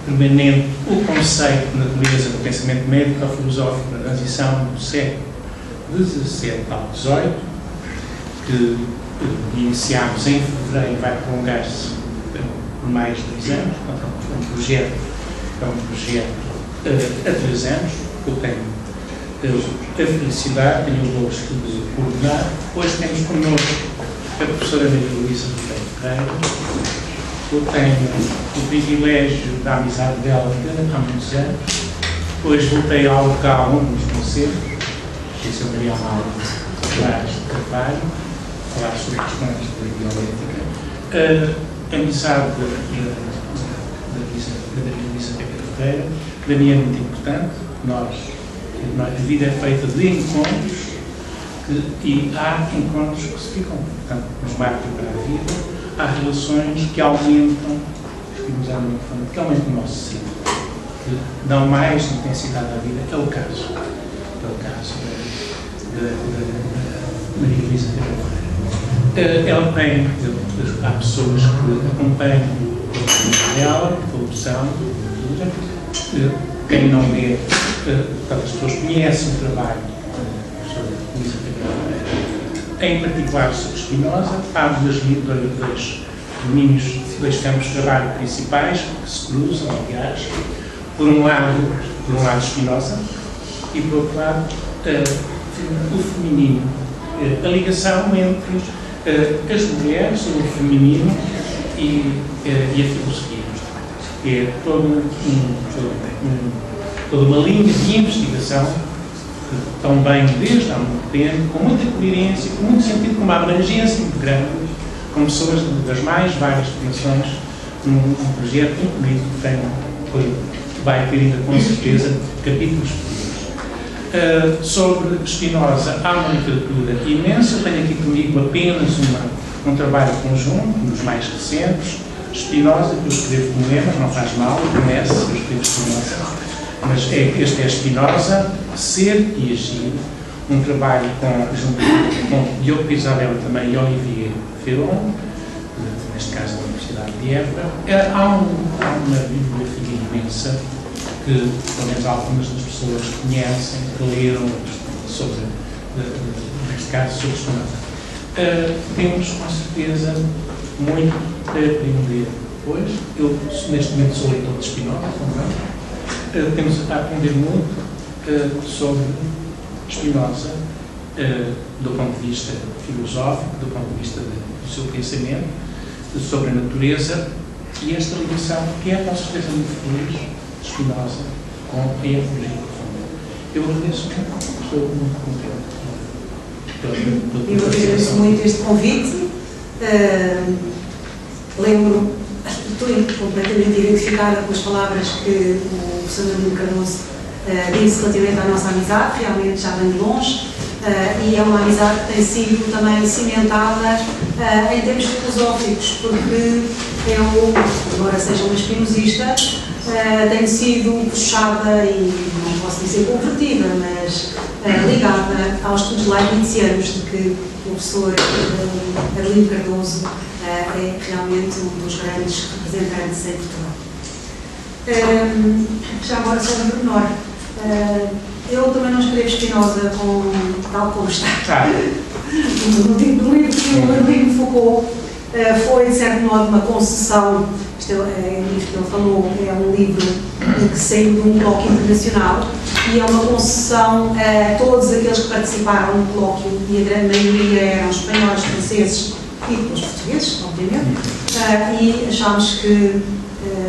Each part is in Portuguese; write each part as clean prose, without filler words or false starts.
permanente o conceito de natureza do pensamento médico-filosófico na transição do século XVII ao XVIII, que iniciámos em fevereiro e vai prolongar-se por mais de 2 anos. Portanto, é um projeto a 3 anos, que eu tenho a felicidade, tenho o gosto de coordenar. Hoje temos connosco a professora Maria Luísa Ferreira. Eu tenho o privilégio da amizade dela há muitos anos. Depois voltei ao local onde nos conhecemos, que é o Maria Amália Vaz de Carvalho, falar sobre questões de bioética. A amizade da Maria Luísa Ferreira, para mim é muito importante. A vida é feita de encontros e há encontros que se ficam, portanto, nos marcam para a vida. Há relações que aumentam, que aumentam o nosso ser, que dão mais intensidade à vida. É o caso da Maria Luísa Ferreira. Ela tem, há pessoas que acompanham o trabalho dela, a produção, quem não lê, as pessoas conhecem o trabalho da professora Luísa Ferreira, em particular sobre Spinoza. Há dois campos de trabalho principais que se cruzam, aliás. Por um lado Spinoza e, por outro lado, o feminino. A ligação entre as mulheres, o feminino e a filosofia. É toda uma linha de investigação que tão bem desde há muito tempo, com muita coerência, com muito sentido, com uma abrangência muito grande, com pessoas das mais várias formações, num projeto muito bonito que vai ter ainda com certeza capítulos futuros. Sobre Spinoza há uma literatura imensa. Eu tenho aqui comigo apenas um trabalho conjunto, um dos mais recentes, Spinoza, que eu escrevo como lema, não faz mal, comece, eu escrevo Spinoza, mas este é Spinoza, Ser e Agir, um trabalho com Diogo Isabel também e Olivier Ferron, neste caso da Universidade de Évora. Há uma bibliografia imensa que, pelo menos, algumas das pessoas conhecem, que leram sobre, neste caso, sobre Spinoza. Temos, com certeza, muito a aprender. Pois, eu, neste momento, sou leitor de Spinoza também. Temos a aprender muito sobre Spinoza, do ponto de vista filosófico, do ponto de vista do seu pensamento, sobre a natureza, e esta ligação, que é, com certeza, muito feliz, de Spinoza com a ecologia profunda. Eu agradeço muito, estou muito contente. Eu agradeço muito este convite. Estou completamente identificada com as palavras que o professor Nuno Cardoso disse relativamente à nossa amizade. Realmente já vem de longe, e é uma amizade que tem sido também cimentada em termos filosóficos, porque eu, embora seja uma espinosista, tenho sido puxada e não posso dizer convertida, mas ligada aos estudos leibnizianos, de que o professor Adelino Cardoso é realmente um dos grandes representantes em Portugal. Já agora sobre o pormenor. Eu também não escrevo Spinoza tal como está. No livro que o Adelino Foucault foi, de certo modo, uma concessão. Este é o livro que ele falou, é um livro que saiu de um colóquio internacional e é uma concessão a todos aqueles que participaram no colóquio, e a grande maioria eram espanhóis, franceses e depois portugueses, obviamente, e achámos que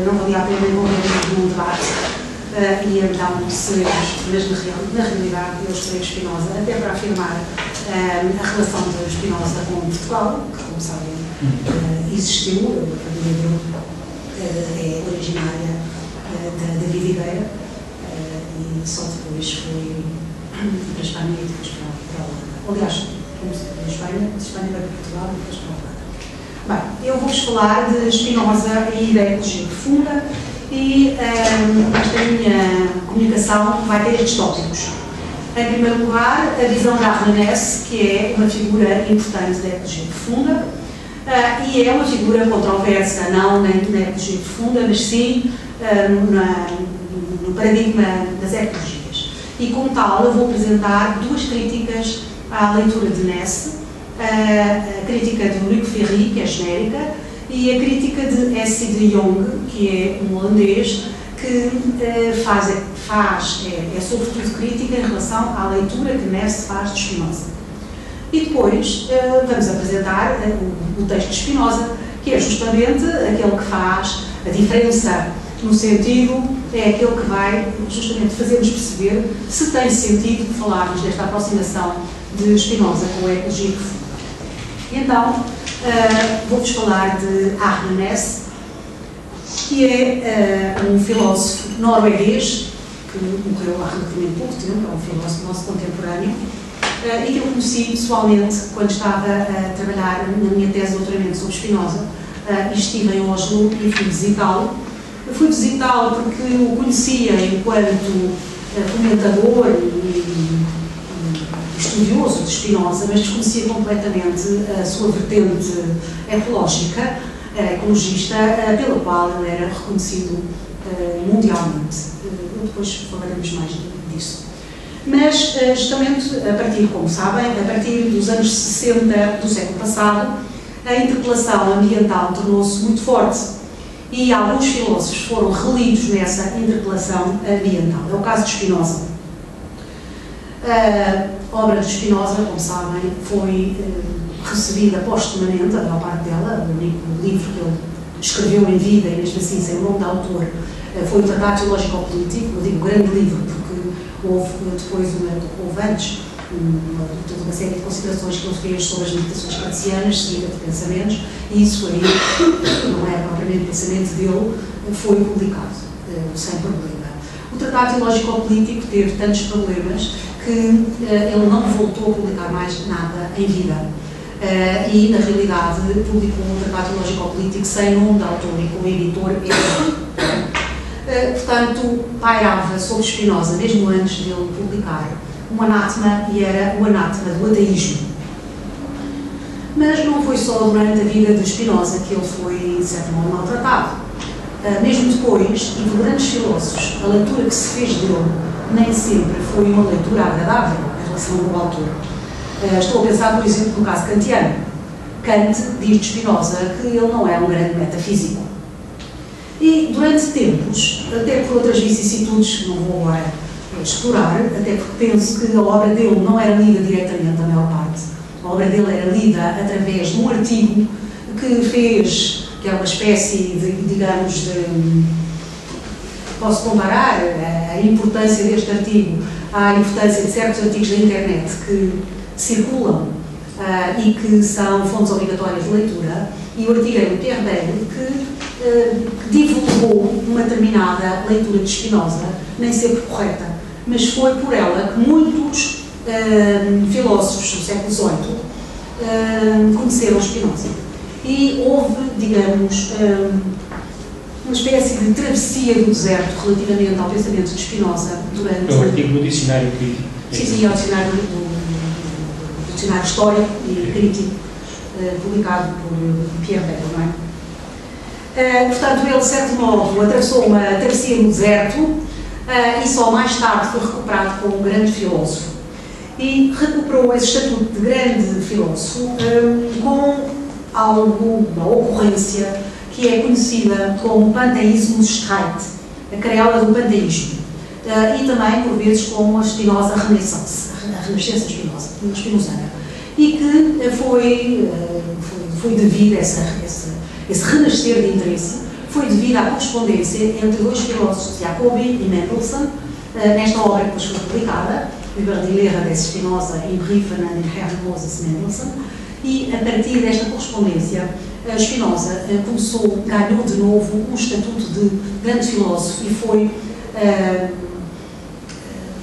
não valia a pena envolver num debate, e então decidimos, mas na realidade eu escolhi Spinoza até para afirmar a relação de Spinoza com Portugal, que, como sabem, existiu. A família dele é originária da Videira, e só depois foi para a Espanha e depois para a Holanda. Aliás, como se diz, de Espanha para Portugal e depois para a Holanda. Bem, eu vou-vos falar de Spinoza e da ecologia profunda, e esta minha comunicação vai ter estes tópicos. Em primeiro lugar, a visão da Armanès, que é uma figura importante da ecologia profunda. e é uma figura controversa, não na ecologia profunda, mas sim no paradigma das ecologias. E como tal, eu vou apresentar duas críticas à leitura de Ness, a crítica de Luc Ferry, que é genérica, e a crítica de S. de Jong, que é um holandês, que é sobretudo crítica em relação à leitura que Ness faz de Spinoza. E depois vamos apresentar o texto de Spinoza, que é justamente aquele que faz a diferença no sentido, é aquele que vai justamente fazer-nos perceber se tem sentido falarmos desta aproximação de Spinoza com a ecologia profunda. Então, vou-vos falar de Arne Næss, que é um filósofo norueguês, que morreu há relativamente pouco tempo, é um filósofo nosso contemporâneo, e que eu conheci pessoalmente quando estava a trabalhar na minha tese de doutoramento sobre Spinoza, e estive em Oslo e fui visitá-lo. Eu fui visitá-lo porque o conhecia enquanto comentador e estudioso de Spinoza, mas desconhecia completamente a sua vertente ecológica, ecologista, pela qual ele era reconhecido mundialmente. Depois falaremos mais disso. Mas, justamente, a partir, como sabem, a partir dos anos 60 do século passado, a interpelação ambiental tornou-se muito forte e alguns filósofos foram relidos nessa interpelação ambiental. É o caso de Spinoza. A obra de Spinoza, como sabem, foi recebida postumamente, a maior parte dela, o único livro que ele escreveu em vida, e mesmo assim sem o nome de autor, foi o Tratado Teológico-Político, eu digo grande livro, porque houve depois, houve antes, toda uma série de considerações que ele fez sobre as meditações cartesianas, seguida de pensamentos, e isso aí, não é propriamente pensamento dele, foi publicado, sem problema. O Tratado Teológico-Político teve tantos problemas que ele não voltou a publicar mais nada em vida. E, na realidade, publicou um Tratado Teológico-Político sem nome de autor e com o editor portanto, pairava sobre Spinoza, mesmo antes de ele publicar, um anátema, e era o anátema do ateísmo. Mas não foi só durante a vida de Spinoza que ele foi, de certo modo, maltratado. Mesmo depois, e por grandes filósofos, a leitura que se fez dele nem sempre foi uma leitura agradável em relação ao autor. Estou a pensar, por exemplo, no caso kantiano. Kant diz de Spinoza que ele não é um grande metafísico. E durante tempos, até por outras vicissitudes que não vou agora explorar, até porque penso que a obra dele não era lida diretamente, a maior parte. A obra dele era lida através de um artigo que fez, que é uma espécie de, digamos, de... Posso comparar a importância deste artigo à importância de certos artigos da internet que circulam e que são fontes obrigatórias de leitura, e o artigo é do Pierre Bayle, que divulgou uma determinada leitura de Spinoza, nem sempre correta, mas foi por ela que muitos filósofos do século XVIII conheceram Spinoza. E houve, digamos, uma espécie de travessia do deserto relativamente ao pensamento de Spinoza durante... É o artigo do dicionário crítico. Sim, é o dicionário dicionário histórico e crítico, publicado por Pierre Bayle, não é? Portanto, ele, de certo modo, atravessou uma travessia no deserto e só mais tarde foi recuperado como um grande filósofo. E recuperou esse estatuto de grande filósofo com uma ocorrência que é conhecida como panteísmo streit, a creola do panteísmo, e também, por vezes, como a Spinoza Renaissance, a Renascença spinozana, e que foi devido a esse renascer de interesse, foi devido à correspondência entre dois filósofos, Jacobi e Mendelssohn, nesta obra que depois foi publicada, Über die Lehre des Spinoza im Briefen an den Herrn Moses Mendelssohn, e a partir desta correspondência, Spinoza ganhou de novo um estatuto de grande filósofo e foi,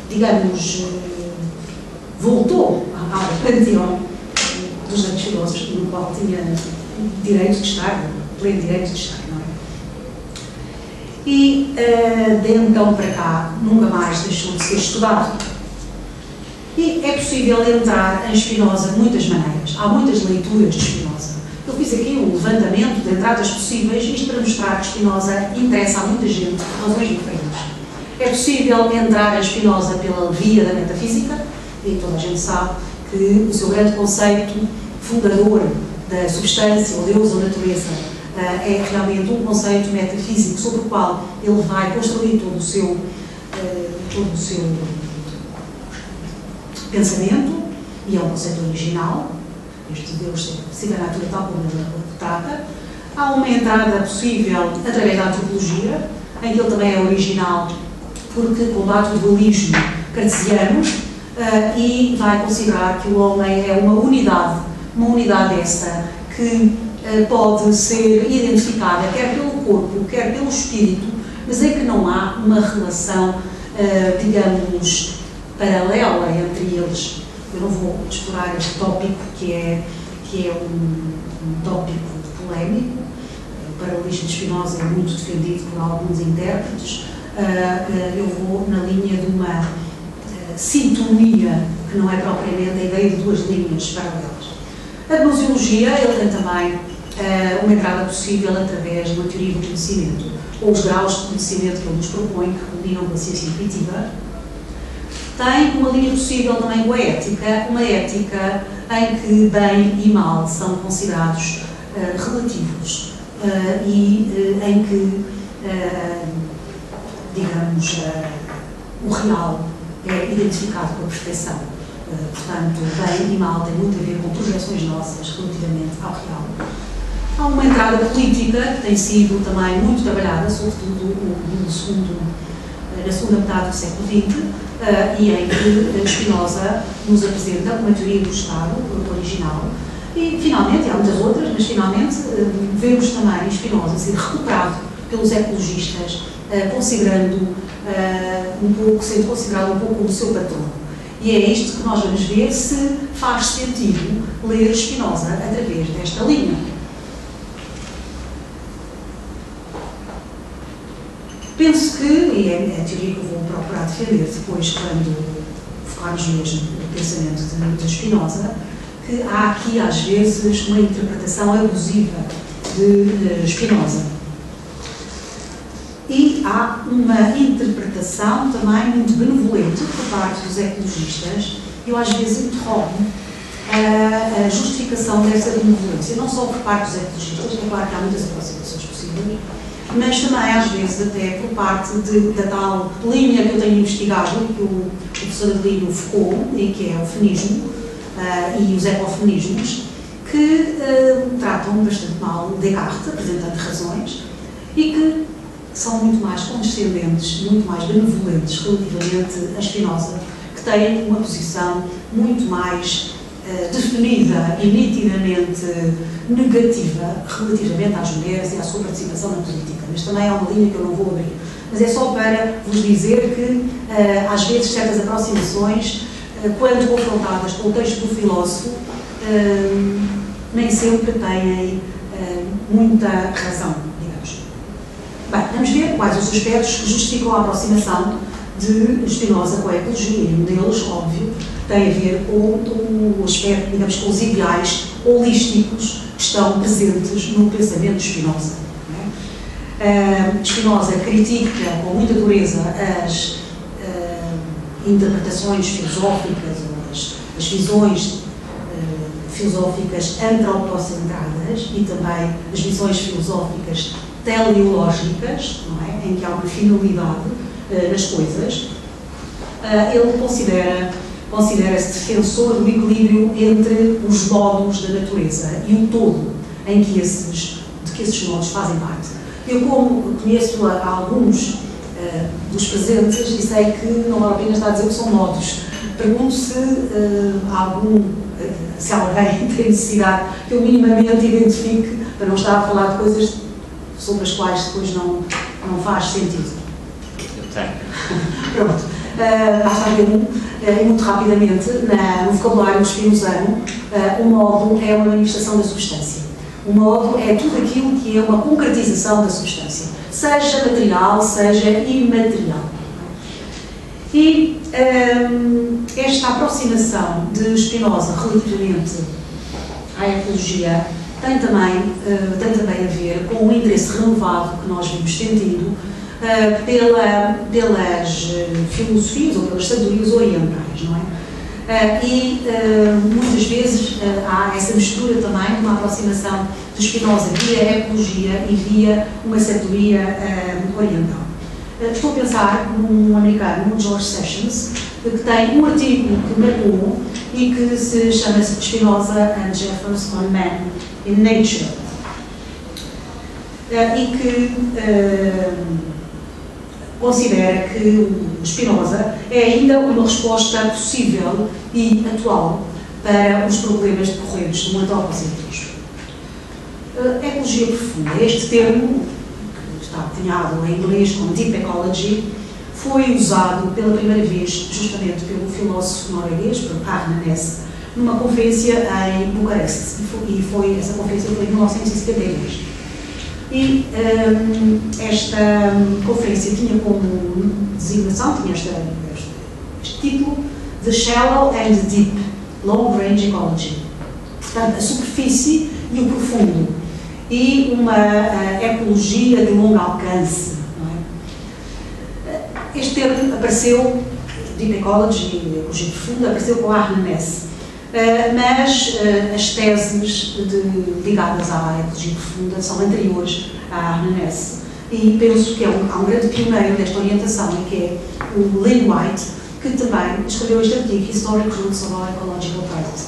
digamos, voltou ao panteão dos grandes filósofos, no qual tinha direito de estar, pleno direito de estar, não é? E de então para cá nunca mais deixou de ser estudado. E é possível entrar em Spinoza de muitas maneiras. Há muitas leituras de Spinoza. Eu fiz aqui um levantamento de entradas possíveis, isto para mostrar que Spinoza interessa a muita gente por razões diferentes. É possível entrar em Spinoza pela via da metafísica, e toda a gente sabe que o seu grande conceito fundador da substância, ou Deus ou natureza, é realmente um conceito metafísico sobre o qual ele vai construir todo o seu pensamento, e é um conceito original, este Deus siga a natureza tal como ele trata. Há uma entrada possível através da antropologia, em que ele também é original, porque combate o dualismo cartesiano e vai considerar que o homem é uma unidade esta que pode ser identificada quer pelo corpo, quer pelo espírito, mas é que não há uma relação, digamos, paralela entre eles. Eu não vou explorar este tópico, que é um tópico polémico. O paralelismo de Spinoza é muito defendido por alguns intérpretes. Eu vou na linha de uma sintonia, que não é propriamente a ideia de duas linhas paralelas. A gnosiologia, ele tem também uma entrada possível através de uma teoria do conhecimento, ou os graus de conhecimento que ele nos propõe, que combinam com a ciência intuitiva. Tem uma linha possível também com a ética, uma ética em que bem e mal são considerados relativos e em que, digamos, o real é identificado com a perfeição. Portanto, bem e mal tem muito a ver com projeções nossas relativamente ao real. Há uma entrada política que tem sido também muito trabalhada, sobretudo na segunda metade do século XX, e em que Spinoza nos apresenta uma teoria do Estado original. E, finalmente, há muitas outras, mas finalmente vemos também Spinoza ser recuperado pelos ecologistas, sendo considerado um pouco como o seu patrono. E é isto que nós vamos ver se faz sentido ler Spinoza através desta linha. Penso que, e é a teoria que eu vou procurar defender depois, quando focarmos mesmo no pensamento de Spinoza, que há aqui, às vezes, uma interpretação abusiva de Spinoza. E há uma interpretação também muito benevolente por parte dos ecologistas. Eu, às vezes, interrompo a justificação dessa benevolência, não só por parte dos ecologistas, é claro que há muitas aproximações possíveis, mas também, às vezes, até por parte da tal linha que eu tenho investigado, que o professor Adelino Foucault, e que é o feminismo e os ecofeminismos, que tratam bastante mal Descartes, apresentando razões, e que são muito mais condescendentes, muito mais benevolentes relativamente a Spinoza, que tem uma posição muito mais definida e nitidamente negativa relativamente às mulheres e à sua participação na política. Mas também é uma linha que eu não vou abrir. Mas é só para vos dizer que, às vezes, certas aproximações, quando confrontadas com o texto do filósofo, nem sempre têm muita razão, digamos. Bem, vamos ver quais os aspectos que justificam a aproximação de Spinoza com a ecologia. E um deles, óbvio, tem a ver com o aspecto, digamos, com os ideais holísticos que estão presentes no pensamento de Spinoza. Spinoza critica com muita dureza as interpretações filosóficas ou as visões filosóficas antropocentradas e também as visões filosóficas teleológicas, não é? Em que há uma finalidade nas coisas. Ele considera-se defensor do equilíbrio entre os modos da natureza e o todo em que esses modos fazem parte. Eu, como conheço alguns dos presentes, e sei que não vale a pena estar a dizer que são modos, pergunto se se alguém tem necessidade que eu minimamente identifique, para não estar a falar de coisas sobre as quais depois não faz sentido. Eu tenho. Pronto. Basta ver muito rapidamente, no vocabulário spinozano, o modo é uma manifestação da substância. O modo é tudo aquilo que é uma concretização da substância, seja material, seja imaterial. E esta aproximação de Spinoza relativamente à ecologia tem também a ver com o interesse renovado que nós vimos sentindo pelas filosofias ou pelas sabedorias orientais, não é? E muitas vezes há essa mistura também, uma aproximação de Spinoza via ecologia e via uma sabedoria oriental. Estou a pensar num americano, no George Sessions, que tem um artigo que marcou e que se chama Spinoza and Jeffers on Man in Nature, e que considera que o Spinoza é ainda uma resposta possível e atual para os problemas decorrentes do antropocentrismo. Ecologia profunda, este termo, que está desenhado em inglês como Deep Ecology, foi usado pela primeira vez justamente pelo filósofo norueguês, pelo Arne Næss, numa conferência em Bucareste, e essa conferência foi em 1972. E esta conferência tinha como designação, tinha este título, The Shallow and the Deep, Long Range Ecology. Portanto, a superfície e o profundo, e uma ecologia de longo alcance. Não é? Este termo apareceu, Deep Ecology, ecologia profunda, apareceu com Arne Næss. Mas as teses ligadas à ecologia profunda são anteriores a Arne Næss. E penso que há um grande pioneiro desta orientação, que é o Lynn White, que também escreveu este artigo, Historic Roots of Our Ecological Practice.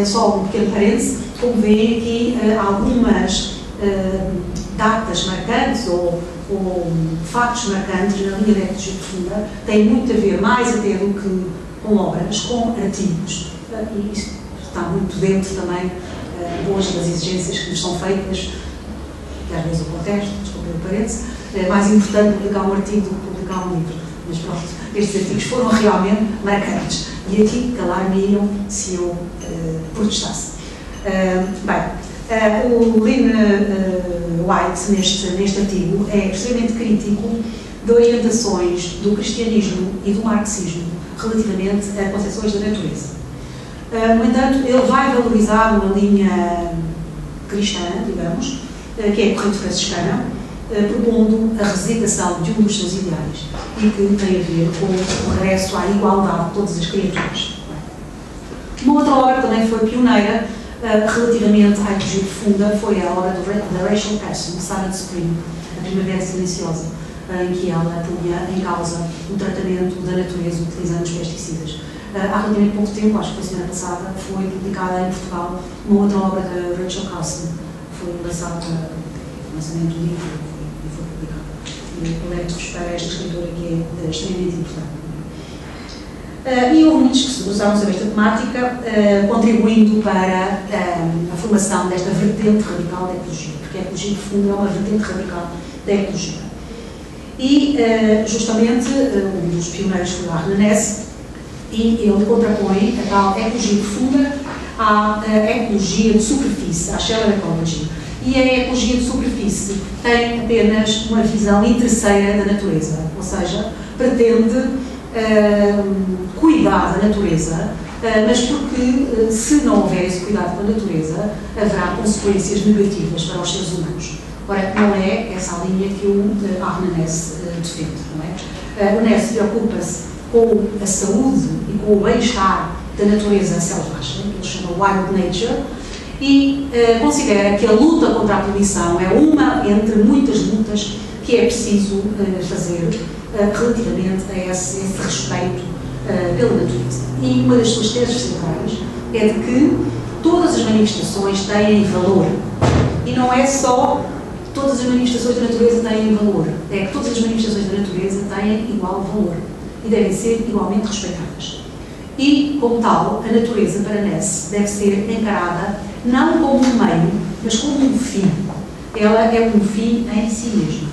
Só um pequeno parênteses, como veem aqui, algumas datas marcantes ou fatos marcantes na linha da ecologia profunda têm muito a ver, mais até do que com obras, com artigos. E isto está muito dentro também hoje das exigências que nos são feitas, que às vezes eu contesto, desculpem o parênteses, é mais importante publicar um artigo do que publicar um livro. Mas pronto, estes artigos foram realmente marcantes e aqui calar-me-iam se eu protestasse. O Lynn White, neste artigo, é extremamente crítico de orientações do cristianismo e do marxismo relativamente a concepções da natureza. No entanto, ele vai valorizar uma linha cristã, digamos, que é a corrente franciscana, propondo a representação de um dos seus ideais e que tem a ver com o regresso à igualdade de todas as criaturas. Uma outra obra também foi pioneira relativamente à ecologia profunda foi a obra da Rachel Carson, Silent Spring, a Primavera Silenciosa, em que ela punha em causa o tratamento da natureza utilizando os pesticidas. Há relativamente pouco tempo, acho que foi a semana passada, foi publicada em Portugal uma outra obra da Rachel Carson, foi lançada no lançamento do livro e foi publicada. E alerto-vos para esta escritora que é extremamente importante. E houve muitos que se debruçaram sobre esta temática, contribuindo para a formação desta vertente radical da ecologia, porque a ecologia profunda é uma vertente radical da ecologia. E, justamente, um dos pioneiros foi o Arne Næss, e ele contrapõe a tal ecologia profunda à ecologia de superfície, à shallow ecology. E a ecologia de superfície tem apenas uma visão interesseira da natureza, ou seja, pretende cuidar da natureza, mas porque se não houver esse cuidado com a natureza, haverá consequências negativas para os seres humanos. Ora, não é essa a linha que o Arne Næss defende, não é? O Næss preocupa-se com a saúde e com o bem-estar da natureza selvagem, que ele chama Wild Nature, e considera que a luta contra a poluição é uma entre muitas lutas que é preciso fazer relativamente a esse respeito pela natureza. E uma das suas teses centrais é de que todas as manifestações têm valor. E não é só todas as manifestações da natureza têm valor, é que todas as manifestações da natureza têm igual valor e devem ser igualmente respeitadas. E, como tal, a natureza, para Næss, deve ser encarada não como um meio, mas como um fim. Ela é um fim em si mesma.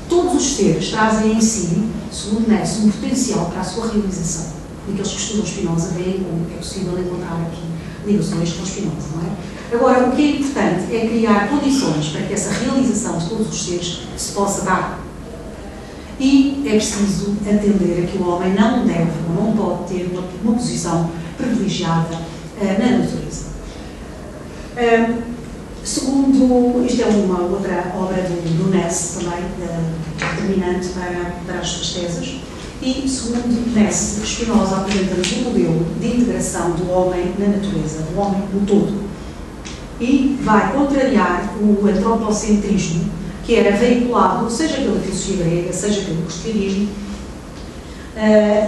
Todos os seres trazem em si, segundo Næss, um potencial para a sua realização. E aqueles que estudam Spinoza veem como é possível encontrar aqui ligações com Spinoza, não é? Agora, o que é importante é criar condições para que essa realização de todos os seres se possa dar. E é preciso entender que o homem não deve ou não pode ter uma posição privilegiada na natureza. Segundo, isto é uma outra obra do Ness, também determinante para as suas teses, e segundo Ness, Spinoza apresenta-nos um modelo de integração do homem na natureza, do homem no todo, e vai contrariar o antropocentrismo que era veiculado, seja pela filosofia grega, seja pelo cristianismo,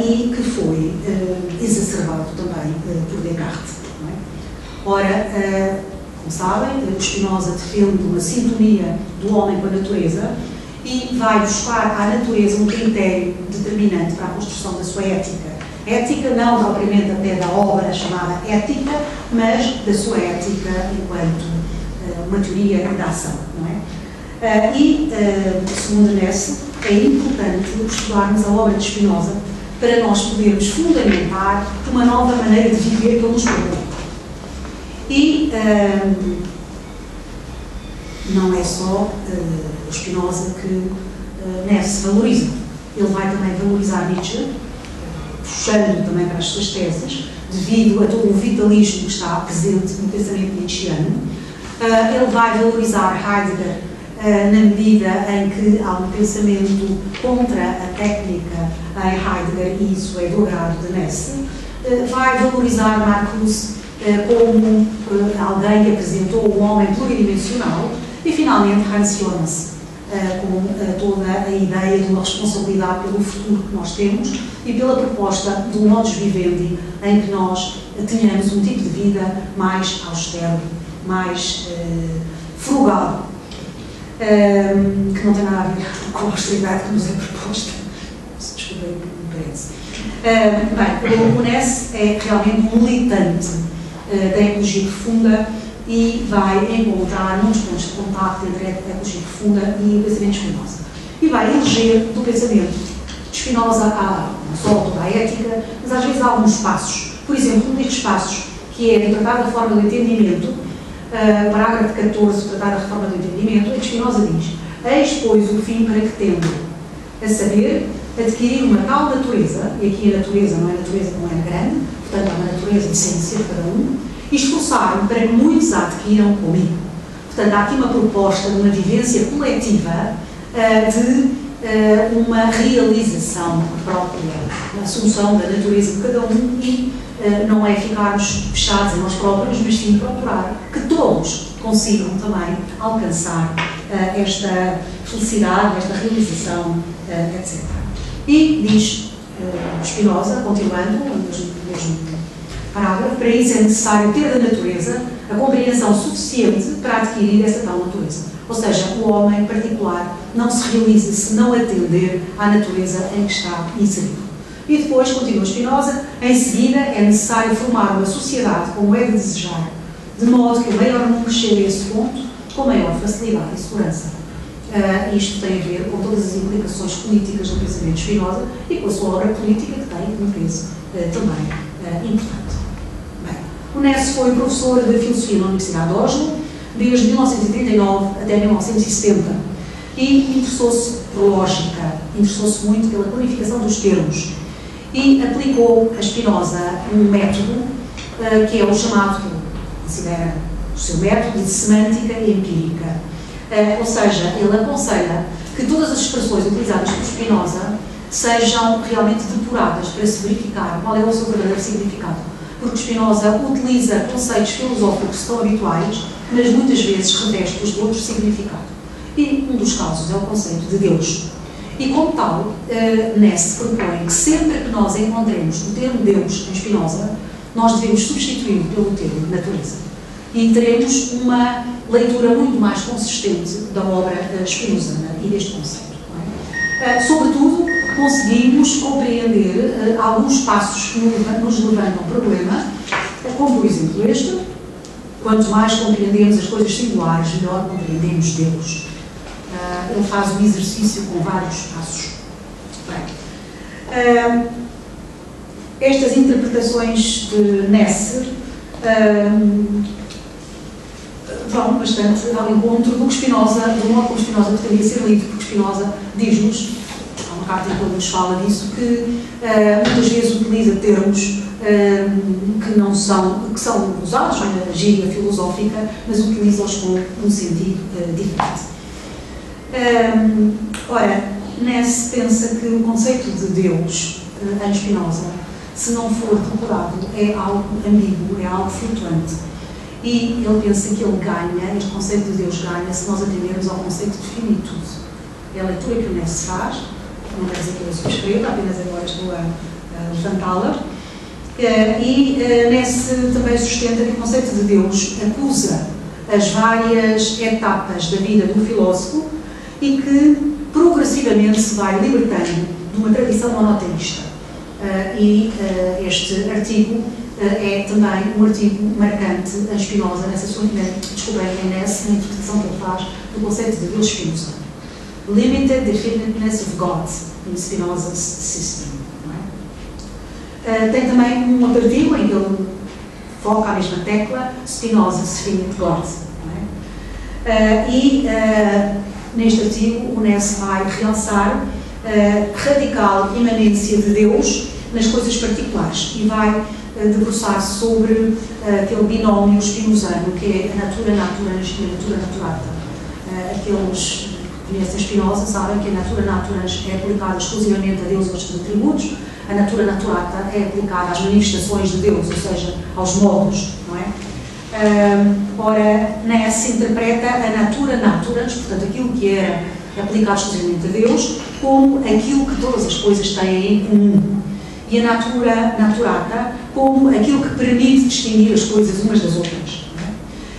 e que foi exacerbado também por Descartes. Não é? Ora, como sabem, Spinoza defende uma sintonia do homem com a natureza e vai buscar à natureza um critério determinante para a construção da sua ética. Ética não propriamente até da obra chamada ética, mas da sua ética enquanto uma teoria da ação. Não é? Segundo Ness, é importante estudarmos a obra de Spinoza para nós podermos fundamentar uma nova maneira de viver que ele nos propõe. E não é só o Spinoza que Ness valoriza. Ele vai também valorizar Nietzsche, puxando também para as suas teses, devido a todo o vitalismo que está presente no pensamento nietzschiano. Ele vai valorizar Heidegger na medida em que há um pensamento contra a técnica em Heidegger, e isso é do agrado de Ness. Vai valorizar Marcuse como alguém que apresentou um homem pluridimensional, e finalmente Hans Jonas, com toda a ideia de uma responsabilidade pelo futuro que nós temos e pela proposta do modus vivendi, em que nós tenhamos um tipo de vida mais austero, mais frugal, que não tem nada a ver com a austeridade que nos é proposta. Se desculpem, me parece. O Ness é realmente um militante da ecologia profunda e vai encontrar muitos pontos de contacto entre a ecologia profunda e o pensamento de Spinoza. E vai eleger do pensamento de Spinoza não só toda a ética, mas às vezes há alguns passos. Por exemplo, um destes passos, que é tratar da forma do entendimento, parágrafo 14, tratar da reforma do entendimento, é que Spinoza diz: eis, pois, o fim para que tendo, a saber, adquirir uma tal natureza, e aqui a natureza não é grande, portanto, é uma natureza de essência de cada um, e esforçar-me para que muitos a adquiram comigo. Portanto, há aqui uma proposta de uma vivência coletiva, de uma realização própria, uma assunção da natureza de cada um, e não é ficarmos fechados em nós próprios, mas sim procurar que todos consigam também alcançar esta felicidade, esta realização, etc. E diz Spinoza, continuando, no mesmo parágrafo, para isso é necessário ter da natureza a compreensão suficiente para adquirir essa tal natureza. Ou seja, o homem em particular não se realiza se não atender à natureza em que está inserido. E depois, continua Spinoza, em seguida é necessário formar uma sociedade como é de desejar, de modo que o maior número chegue a esse ponto com maior facilidade e segurança. Isto tem a ver com todas as implicações políticas do pensamento de Spinoza e com a sua obra política, que tem um peso também importante. Bem, o Ness foi professor de filosofia na Universidade de Oslo desde 1939 até 1970 e interessou-se por lógica, interessou-se muito pela clarificação dos termos e aplicou a Spinoza um método que é o chamado, que ele considera o seu método de semântica empírica. Ou seja, ele aconselha que todas as expressões utilizadas por Spinoza sejam realmente depuradas para se verificar qual é o seu verdadeiro significado. Porque Spinoza utiliza conceitos filosóficos que são habituais, mas muitas vezes reveste-os de outro significado. E um dos casos é o conceito de Deus. E como tal, Ness propõe que sempre que nós encontremos o termo Deus em Spinoza, nós devemos substituí-lo pelo termo natureza. E teremos uma leitura muito mais consistente da obra spinozana e deste conceito. Não é? Sobretudo, conseguimos compreender alguns passos que nos levantam ao problema, como por exemplo este: quanto mais compreendemos as coisas singulares, melhor compreendemos Deus. Ele faz um exercício com vários passos. Bem, estas interpretações de Ness vão bastante ao encontro do que Spinoza, do modo como Spinoza pretendia ser lido, porque Spinoza diz-nos, há uma McCarthy nos fala disso, que muitas vezes utiliza termos que são usados na gíria filosófica, mas utiliza-os com um sentido diferente. Ora, Ness pensa que o conceito de Deus, em Spinoza, se não for depurado, é algo ambíguo, é algo flutuante. E ele pensa que ele ganha, este conceito de Deus ganha, se nós atendermos ao conceito de finitude. É a leitura que o Ness faz, não quer dizer que eu subscreva, apenas agora estou a levantá-la. Ness também sustenta que o conceito de Deus acusa as várias etapas da vida do filósofo e que progressivamente se vai libertando de uma tradição monoteísta. Este artigo é também um artigo marcante em Spinoza, nessa sua descoberta em Ness, na interpretação que ele faz do conceito de Deus Spinoza. Limited definiteness of God in Spinoza's system. Tem também um outro artigo em que ele foca a mesma tecla, Spinoza's finite God. Neste artigo, o Ness vai realçar a radical imanência de Deus nas coisas particulares e vai debruçar-se sobre aquele binómio spinozano que é a natura naturans e a natura naturata. Aqueles que conhecem Spinoza sabem que a natura naturans é aplicada exclusivamente a Deus e aos seus atributos, a natura naturata é aplicada às manifestações de Deus, ou seja, aos modos, não é? Ora, Ness interpreta a natura naturans, portanto, aquilo que era aplicado exclusivamente a Deus, como aquilo que todas as coisas têm em comum. E a natura naturata como aquilo que permite distinguir as coisas umas das outras.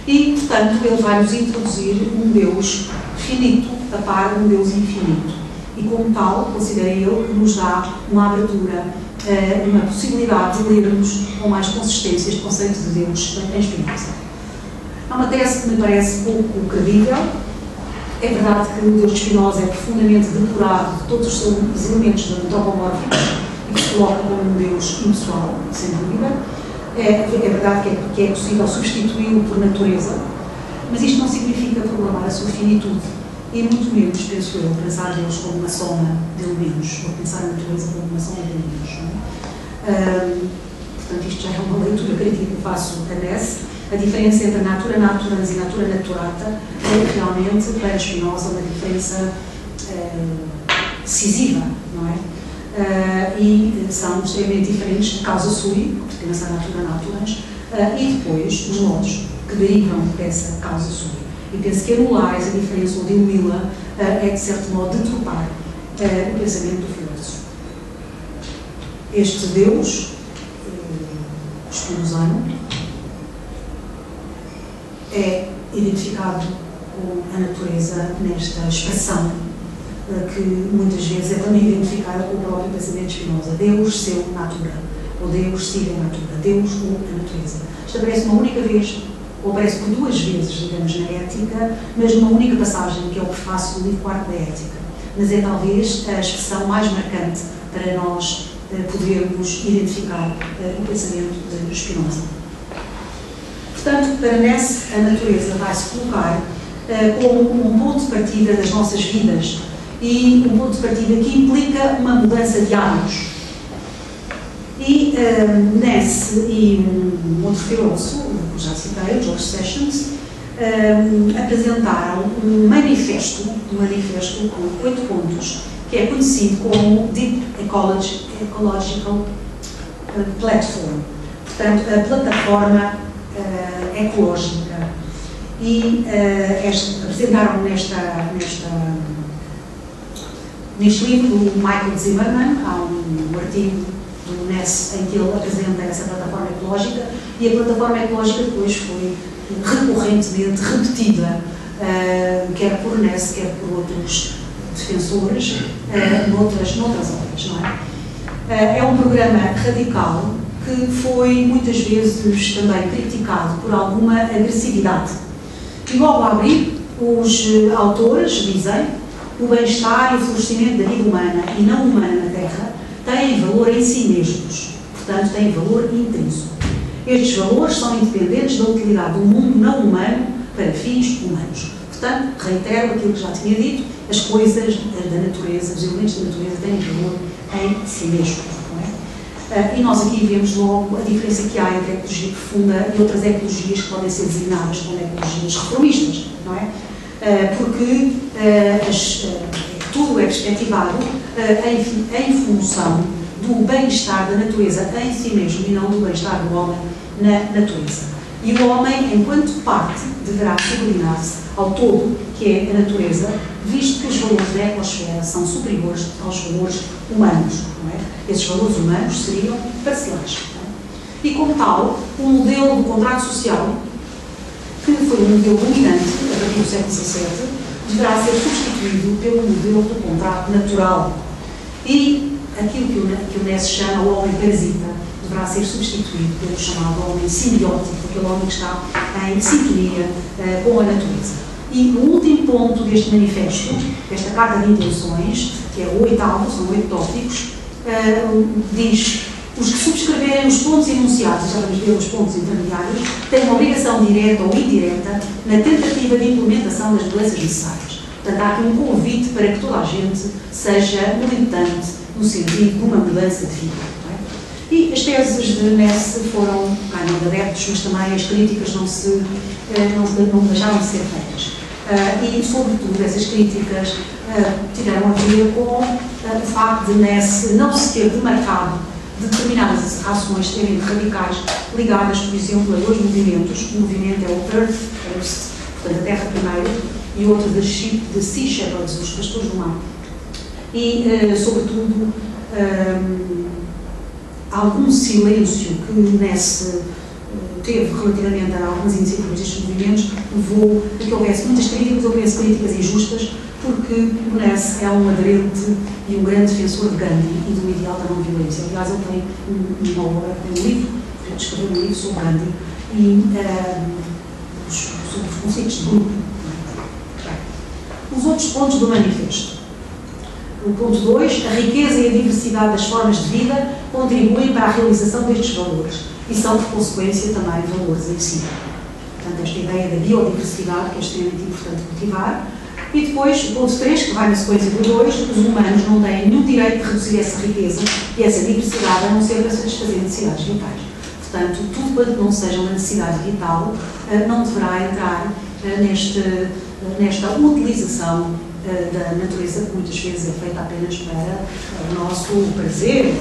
E, portanto, ele vai nos introduzir um Deus finito a par de um Deus infinito. E, como tal, considera ele que nos dá uma abertura, uma possibilidade de lermos com mais consistência este conceito de Deus em Spinoza. É uma tese que me parece pouco credível. É verdade que o Deus de Spinoza é profundamente depurado de todos os seus elementos antropomórficos e que se coloca como um Deus impessoal, sem dúvida. É verdade que é possível substituí-lo por natureza, mas isto não significa proclamar a sua finitude. E muito menos, penso eu, pensar Deus como uma soma de elementos, ou pensar a natureza como uma soma de elementos. Portanto, isto já é uma leitura crítica que faço a Ness. A diferença entre natura naturans e natura naturata é realmente, para Spinoza, uma diferença decisiva, não é? E são extremamente diferentes de causa sui, que pertence à natura naturans, e depois os modos que derivam dessa causa sui. E penso que anular essa diferença ou dilui-la é, de certo modo, deturpar o pensamento do filósofo. Este Deus, spinozano, é identificado com a natureza nesta expressão que muitas vezes é também identificada com o próprio pensamento de Spinoza. Deus, seu, natura. Ou Deus, siga a natura. Deus ou a natureza. Isto aparece uma única vez, ou aparece por duas vezes, digamos, na Ética, mas numa única passagem, que é o prefácio do livro quarto da Ética. Mas é talvez a expressão mais marcante para nós podermos identificar o pensamento de Spinoza. Portanto, para Ness, a natureza vai-se colocar como um ponto de partida das nossas vidas e um ponto de partida que implica uma mudança de hábitos. E Ness e um outro filósofo, que já citei, George Sessions, apresentaram um manifesto com 8 pontos, que é conhecido como Deep Ecological Platform, portanto, a plataforma ecológica. E apresentaram neste livro do Michael Zimmerman, há um artigo do Ness em que ele apresenta essa plataforma ecológica, e a plataforma ecológica depois foi recorrentemente repetida, quer por Ness, quer por outros defensores, noutras obras, não é? É um programa radical que foi muitas vezes também criticado por alguma agressividade. E logo a abrir, os autores dizem: o bem-estar e o florescimento da vida humana e não humana na Terra têm valor em si mesmos, portanto têm valor intrínseco. Estes valores são independentes da utilidade do mundo não humano para fins humanos. Portanto, reitero aquilo que já tinha dito, as coisas da natureza, os elementos da natureza têm valor em si mesmos, não é? E nós aqui vemos logo a diferença que há entre a ecologia profunda e outras ecologias que podem ser designadas como ecologias reformistas, não é? Porque tudo é perspectivado em função do bem-estar da natureza em si mesmo e não do bem-estar do homem na natureza. E o homem, enquanto parte, deverá subordinar-se ao todo, que é a natureza, visto que os valores da ecosfera são superiores aos valores humanos, não é? Esses valores humanos seriam parcelares. E, como tal, o modelo do contrato social, que foi um modelo dominante a partir do século XVII, deverá ser substituído pelo modelo do contrato natural. E aquilo que o Ness chama o homem parasita deverá ser substituído pelo chamado homem simbiótico, aquele homem que está em sintonia com a natureza. E no último ponto deste manifesto, desta carta de intenções, que é o 8º, são 8 tópicos, diz: os que subscreverem os pontos enunciados, já vamos ver os pontos intermediários, têm uma obrigação direta ou indireta na tentativa de implementação das mudanças necessárias. Portanto, há aqui um convite para que toda a gente seja militante no sentido de uma mudança de vida. Não é? E as teses de Ness foram ganhando adeptos, mas também as críticas não deixaram de ser feitas. E, sobretudo, essas críticas tiveram a ver com o facto de Ness não se ter demarcado de determinadas ações extremamente radicais ligadas, por exemplo, a dois movimentos. Um movimento é o Earth First, portanto, a Terra primeiro, e outro The Sea Shepherds, os pastores do mar. E, sobretudo, algum silêncio que Ness teve relativamente a algumas iniciativas destes movimentos levou a que houvesse muitas críticas injustas, porque o Ness é um aderente e um grande defensor de Gandhi e do ideal da não-violência. Aliás, ele tem um livro, escreveu um livro sobre Gandhi e sobre os conceitos de grupo. Os outros pontos do manifesto. O ponto 2, a riqueza e a diversidade das formas de vida contribuem para a realização destes valores e são, por consequência, também valores em si. Portanto, esta ideia da biodiversidade, que é extremamente importante cultivar. E depois, o ponto 3, que vai na sequência do 2, os humanos não têm nenhum direito de reduzir essa riqueza e essa diversidade a não ser para satisfazer necessidades vitais. Portanto, tudo quanto não seja uma necessidade vital não deverá entrar nesta utilização da natureza, que muitas vezes é feita apenas para o nosso prazer.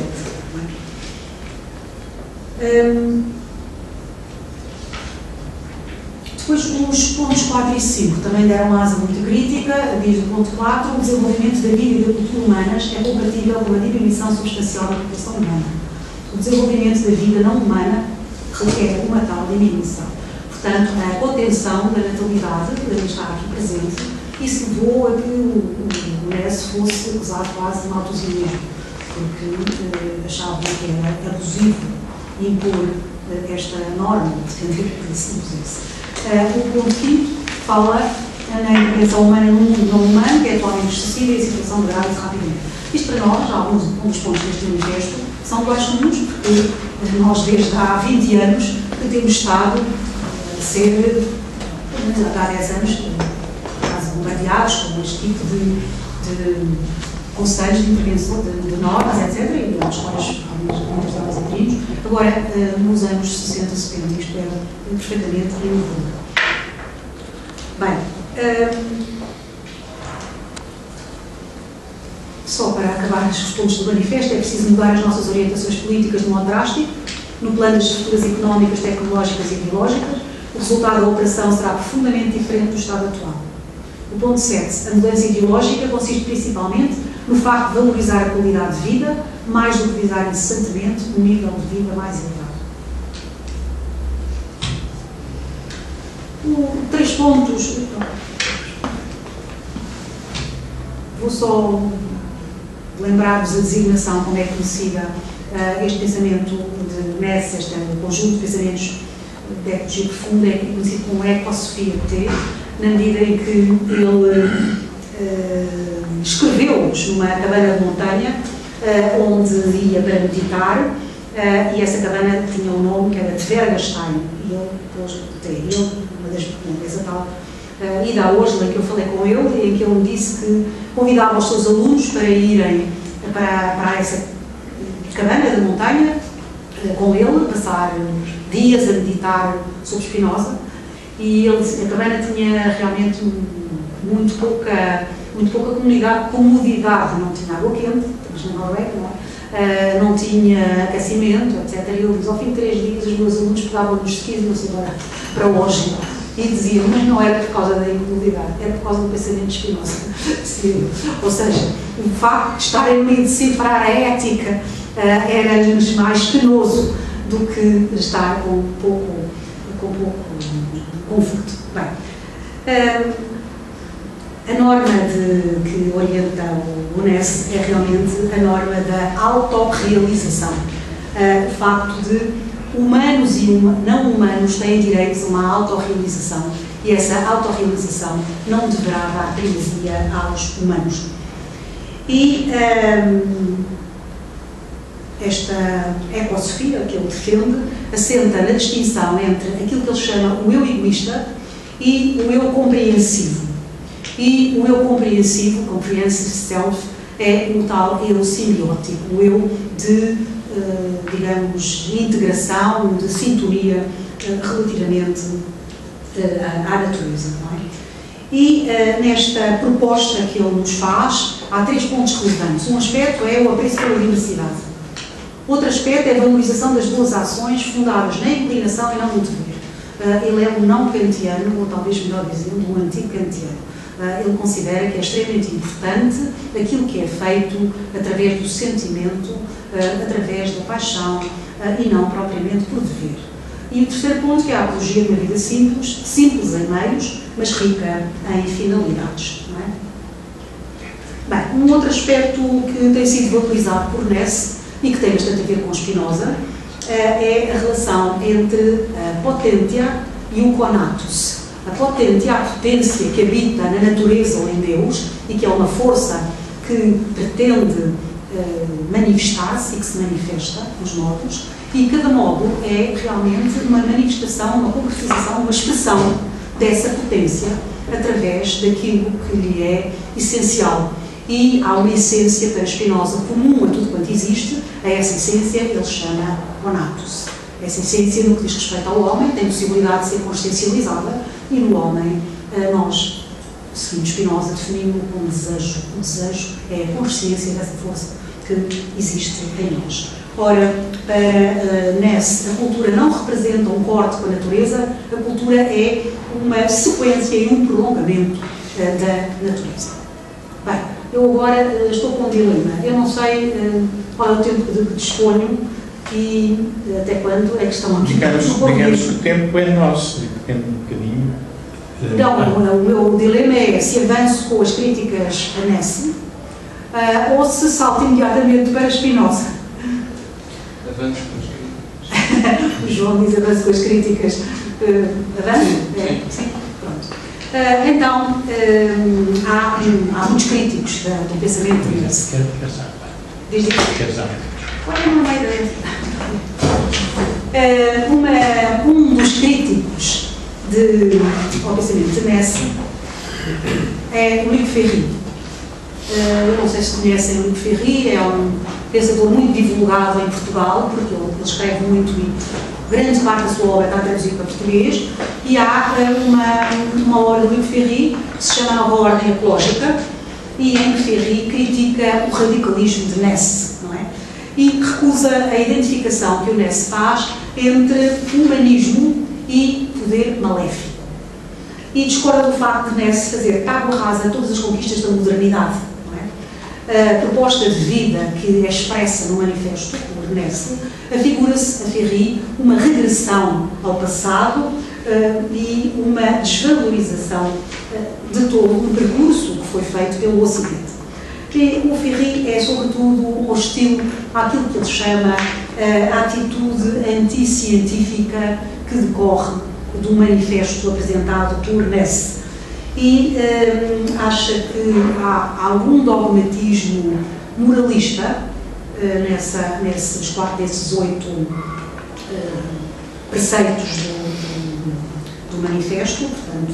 Depois, os pontos 4 e 5 também deram asa a muita crítica. Diz o ponto 4: o desenvolvimento da vida e da cultura humanas é compatível com a diminuição substancial da população humana. O desenvolvimento da vida não humana requer uma tal diminuição. Portanto, a contenção da natalidade deve estar aqui presente. Isso levou a que o Ness fosse acusado quase de maltusianismo, porque achavam que era abusivo impor esta norma, defender que se impusesse. O ponto 5 fala na intervenção humana no mundo não humano, que é atualmente excessiva e a situação grave rapidamente. Isto para nós, alguns dos pontos deste manifesto, são quase comuns, porque nós desde há 20 anos que temos estado a ser, pelo menos há 10 anos, quase bombardeados com este tipo de conselhos de intervenção, de normas, etc., e aos quais muitas delas aderimos. Agora, nos anos 60, 70, isto era perfeitamente inovador. Bem, só para acabar os pontos do manifesto, é preciso mudar as nossas orientações políticas de modo drástico, no plano das estruturas económicas, tecnológicas e biológicas. O resultado da operação será profundamente diferente do estado atual. O ponto 7, a mudança ideológica consiste principalmente no facto de valorizar a qualidade de vida, mais do que visar incessantemente um nível de vida mais elevado. 3 pontos. Vou só lembrar-vos a designação, como é conhecida este pensamento de Ness, este conjunto de pensamentos de ecologia profunda, é conhecido como Ecosofia T, na medida em que ele escreveu-os numa cabana de montanha, onde ia para meditar, e essa cabana tinha um nome que era Tvergastein, e ele pôs o T. Uma das essa tal ida a Oslo, em que eu falei com ele, em que ele me disse que convidava os seus alunos para irem para essa cabana de montanha com ele, passar dias a meditar sobre Spinoza, e ele disse que a cabana tinha realmente muito pouca comodidade, não tinha água quente, estamos na Noruega, não tinha aquecimento, etc. E ele diz, ao fim de 3 dias, os meus alunos pegavam-nos de skis e não sei para Oslo, e diziam, mas não era por causa da incomodidade, era por causa do pensamento de Spinoza. Ou seja, o facto de estarem ali a decifrar a ética era-lhes mais penoso do que estar com pouco conforto. Bem, a norma que orienta o NES é realmente a norma da autorrealização. O facto de humanos e não humanos têm direito a uma autorrealização, e essa autorrealização não deverá dar primazia aos humanos. E esta ecosofia que ele defende assenta na distinção entre aquilo que ele chama o eu egoísta e o eu compreensivo. E o eu compreensivo, comprehensive self, é o tal eu simbiótico, o eu de, digamos, integração, de sintonia relativamente à natureza. Não é? E nesta proposta que ele nos faz, há 3 pontos relevantes. Um aspecto é o apreço pela diversidade. Outro aspecto é a valorização das 2 ações fundadas na inclinação e não no dever. Ele é um não kantiano, ou talvez melhor dizendo, um antigo kantiano. Ele considera que é extremamente importante aquilo que é feito através do sentimento, através da paixão e não propriamente por dever. E o terceiro ponto, que é a apologia de uma vida simples, simples em meios, mas rica em finalidades. Não é? Bem, um outro aspecto que tem sido valorizado por Ness e que tem bastante a ver com Spinoza é a relação entre a potentia e o conatus. A potentia, a potência que habita na natureza ou em Deus e que é uma força que pretende manifestar-se e que se manifesta nos modos, e cada modo é realmente uma manifestação, uma concretização, uma expressão dessa potência através daquilo que lhe é essencial. E há uma essência para Spinoza comum a tudo quanto existe, a essa essência ele chama conatus. Essa essência, no que diz respeito ao homem, tem possibilidade de ser consciencializada, e no homem nós, seguindo Spinoza, definimos como desejo. O desejo é a consciência dessa força que existe em nós. Ora, para Ness, a cultura não representa um corte com a natureza, a cultura é uma sequência e um prolongamento da natureza. Bem, eu agora estou com um dilema. Eu não sei qual é o tempo que disponho e até quando é que estão aqui. Digamos que o tempo é nosso, depende um bocadinho. Não, o meu dilema é se avanço com as críticas a Ness ou se salto imediatamente para Spinoza. Avanço com as críticas. O João diz avanço com as críticas. Avanço? Sim, pronto. Então, há muitos críticos do pensamento de Ness. Desde que foi uma ideia. Um dos críticos ao pensamento de Ness é o Luc Ferry. Eu não sei se conhecem o Luc Ferry, é um pensador muito divulgado em Portugal, porque ele escreve muito e grande parte da sua obra está traduzida para português, e há uma obra do Luc Ferry que se chama Nova Ordem Ecológica, e em que Ferry critica o radicalismo de Ness, não é? E recusa a identificação que o Ness faz entre humanismo e poder maléfico. E discorda do facto de Ness fazer tábua rasa a todas as conquistas da modernidade. Não é? A proposta de vida que é expressa no manifesto por Ness afigura-se a Ferry uma regressão ao passado e uma desvalorização de todo um percurso que foi feito pelo Ocidente. E o Ferry é, sobretudo, hostil àquilo que ele chama a atitude anticientífica que decorre do manifesto apresentado por Ness. E acha que há algum dogmatismo moralista nesses 8 preceitos do manifesto, portanto,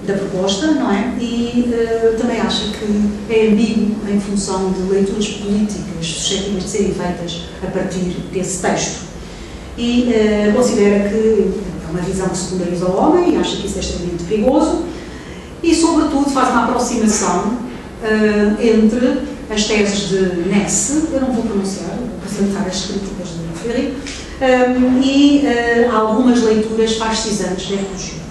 da proposta, não é? E também acha que é ambíguo em função de leituras políticas suscetíveis de serem feitas a partir desse texto. E considera que é uma visão que secundariza o homem e acha que isso é extremamente perigoso e, sobretudo, faz uma aproximação entre as teses de Nesse, eu não vou pronunciar, vou apresentar as críticas de Ferry, e algumas leituras fascisantes da ecologia.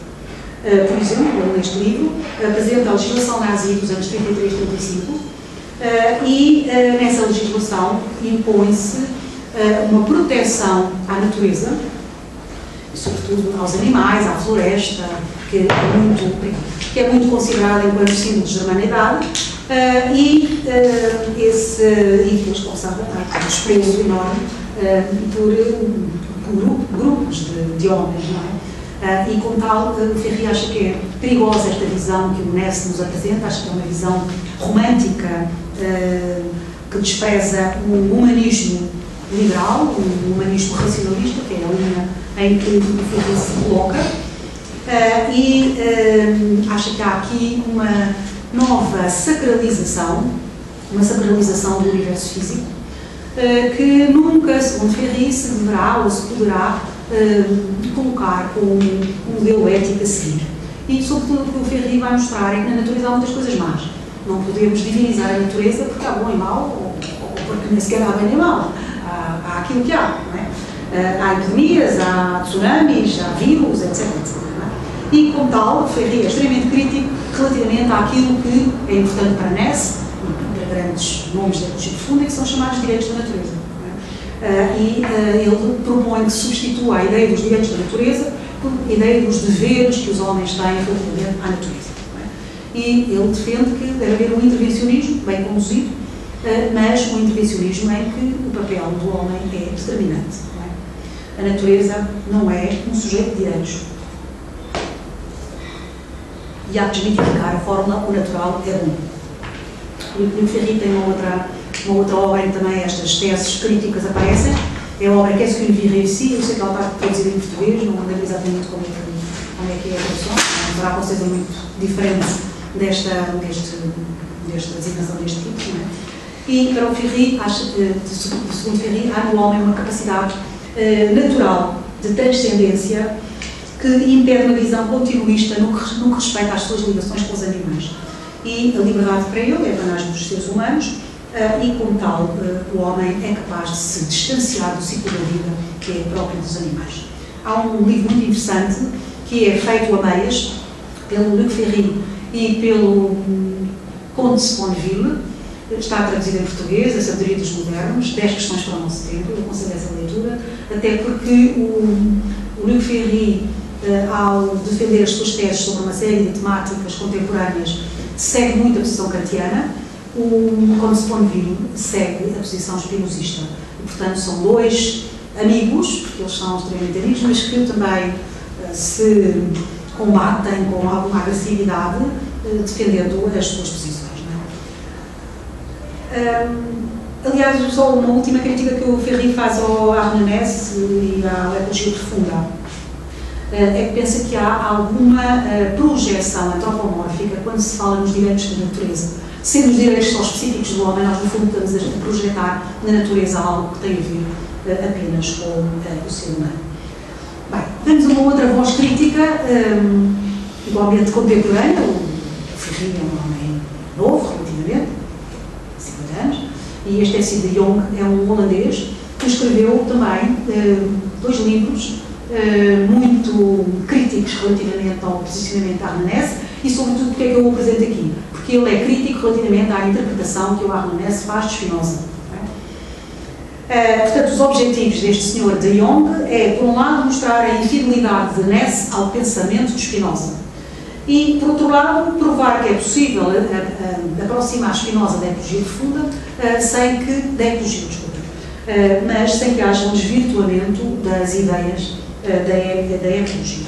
Por exemplo, neste livro, apresenta a legislação nazi dos anos 33 e 35 e nessa legislação impõe-se uma proteção à natureza, e sobretudo aos animais, à floresta, que é muito considerada enquanto símbolo de germanidade, e depois, como sabe, há um desprezo enorme por grupos de homens, não é? E como tal, o Ferry acha que é perigosa esta visão que o Nesse nos apresenta, acha que é uma visão romântica que despreza o humanismo liberal, o humanismo racionalista, que é a linha em que o Ferry se coloca, e acha que há aqui uma nova sacralização, do universo físico, que nunca, segundo Ferry, se deverá ou se poderá colocar como um modelo ético a seguir. E, sobretudo, o que o Ferry vai mostrar é que na natureza há muitas coisas más. Não podemos divinizar a natureza porque há bom e mau, ou porque nem sequer há bem nem mal. Há aquilo que há, não é? Há epidemias, há tsunamis, há vírus, etc. E, como tal, o Ferry é extremamente crítico relativamente àquilo que é importante para Nesse e para grandes nomes da ecologia profunda, que são chamados direitos da natureza. Ele propõe que se substitua a ideia dos direitos da natureza por a ideia dos deveres que os homens têm relativamente à natureza. E ele defende que deve haver um intervencionismo bem conduzido, mas um intervencionismo em que o papel do homem é determinante. A natureza não é um sujeito de direitos. E há que desmitificar a fórmula, o natural é bom. O Ferry tem uma outra obra em que também estas teses críticas aparecem, é a obra Qu'est-ce qu'une vie réussie? Eu sei que ela está traduzida em português, não lembro exatamente como é que é a tradução, não será com certeza muito diferente desta designação deste título, não é? E para o Ferry, segundo Ferry, há no homem uma capacidade natural de transcendência que impede uma visão continuista no que respeita às suas ligações com os animais. E a liberdade para ele é a panagem dos seres humanos, e, como tal, o homem é capaz de se distanciar do ciclo da vida que é próprio dos animais. Há um livro muito interessante que é feito a meias pelo Luc Ferry e pelo Comte de Sponville, está traduzido em português, A Sabedoria dos Modernos, 10 questões para o nosso tempo, eu aconselho essa leitura, até porque o Luc Ferry, ao defender as suas teses sobre uma série de temáticas contemporâneas, segue muito a posição kantiana. O Comte de Sponville segue a posição spinozista. E, portanto, são dois amigos, porque eles são extremamente amigos, mas que também se combatem com alguma agressividade, defendendo as suas posições. Não é? Aliás, só uma última crítica que o Ferry faz ao Nesse e à ecologia profunda é que pensa que há alguma projeção antropomórfica quando se fala nos direitos da natureza. Sendo os direitos só específicos do homem, nós no fundo estamos a projetar na natureza algo que tem a ver apenas com o ser humano. Bem, vamos a uma outra voz crítica, igualmente contemporânea. O Ferry é um homem novo, relativamente, 50 anos, e este S. de Jong é um holandês que escreveu também 2 livros muito críticos relativamente ao posicionamento da Nesse e, sobretudo, porque é que eu o apresento aqui? Porque ele é crítico relativamente à interpretação que o Arnaud Nesse faz de Spinoza. Portanto, os objetivos deste senhor de Jong é, por um lado, mostrar a infidelidade de Nesse ao pensamento de Spinoza e, por outro lado, provar que é possível aproximar Spinoza da ecologia profunda mas sem que haja um desvirtuamento das ideias da ecologia.